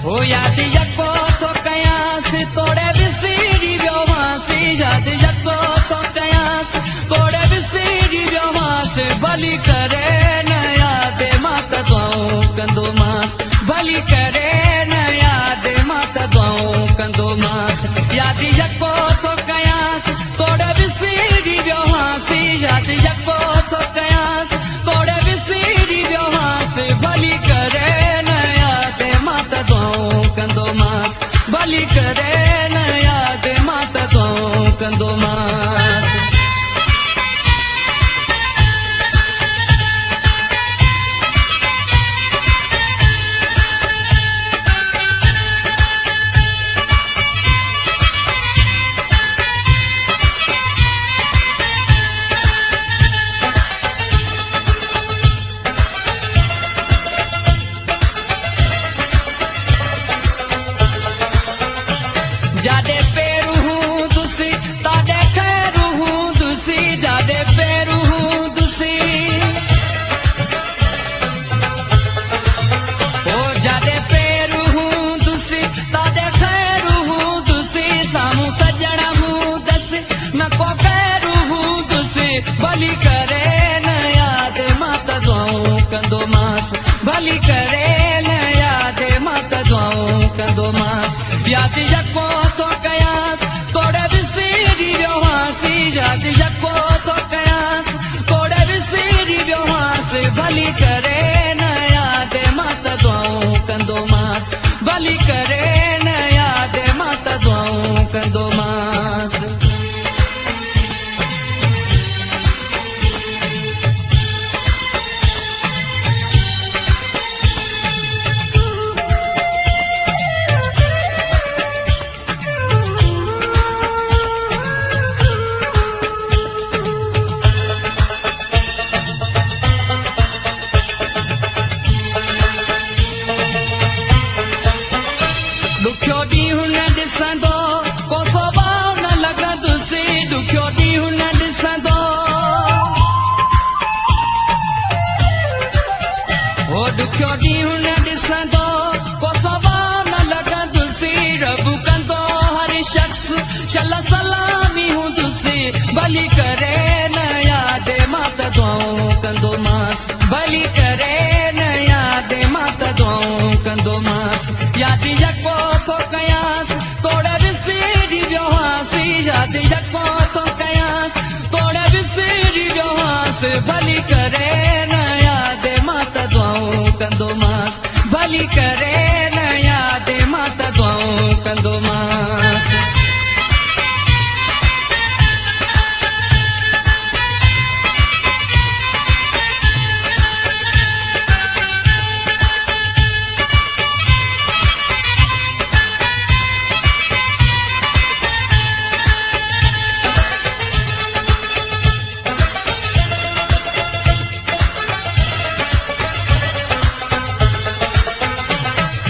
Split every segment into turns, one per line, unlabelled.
हो याद यको तो कयास तोड़े बिसरी व्योमासी याद यको तो कयास तोड़े बिसरी व्योमासी भली करे न याद मात दुआऊं कंदो मास भली करे न याद मात दुआऊं कंदो मास याद यको तो कयास तोड़े बिसरी व्योमासी याद यको तो कयास तोड़े बिसरी व्योमासी भली करे न याद मात दुआऊं कंदो मास भली करे न याद मात दुआऊं कंदो मास जादे पेरू हूँ दुसी तादे खैरू हूँ दुसी जादे पेरू हूँ दुसी ओ जादे पेरू हूँ दुसी तादे खैरू हूँ दुसी सामू सजड़ा हूँ दसी न को खैरू हूँ दुसी भली करे न याद माता दुआऊं कंदो मास भली करे न याद माता दुआऊं कंदो मास याद यको तो कयास तोड़े बिसरी व्योमासी याद यको तो कयास तोड़े बिसरी व्योमासी भली करे न याद माता दुआऊं कंदो मास भली करे न याद माता दुआऊं कंदो मास दुखियो ॾींहुं न ॾिसंदो को स्वभाव न लॻंदुसि दुखियो ॾींहुं न ॾिसंदो हो दुखियो ॾींहुं न ॾिसंदो को स्वभाव न लॻंदुसि रब कंदो हर शख़्स शल सलामी हूंदुसि भली करे न याद माता दुआऊं कंदो मास भली करे न याद माता दुआऊं कंदो मास याद यको तो कयास तोड़े बिसरी व्योमासी याद यको तो कयास तोड़े बिसरी व्योमासी भली करे न याद माता दुआऊं कंदो मास भली करे न याद माता दुआऊं कंदो मास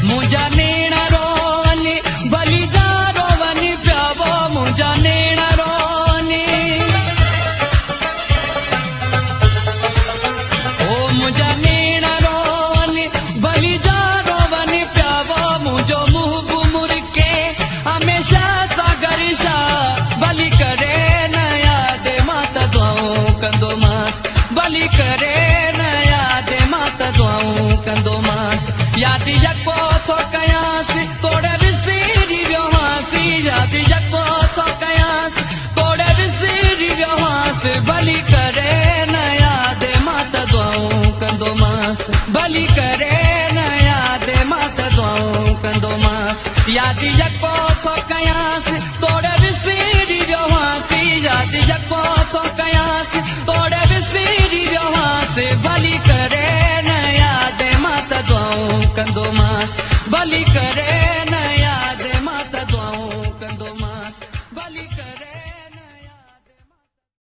मुंजा नेणा रोवनी भली जा रोवनी प्यावो मुंजा नेणा रोवनी ओ मुंजा नेणा रोवनी भली जा रोवनी प्यावो मुंजो मुंह मुरके हमेशा सागरिशा भली करे न याद माता दुआऊं कंदो मास भली करे न याद माता दुआऊं कंदो मास याद यको तो कयास तोड़े बिसरी व्योमासी याद यको तो कयास तोड़े बिसरी व्योमासी भली करे न याद माता दुआऊं कंदो मास भली करे न याद माता दुआऊं कंदो मास याद यको तो कयास तोड़े बिसरी व्योमासी याद यको तो कयास तोड़े बिसरी व्योमासी भली करे न याद माता दुआऊं कंदो मास भली करे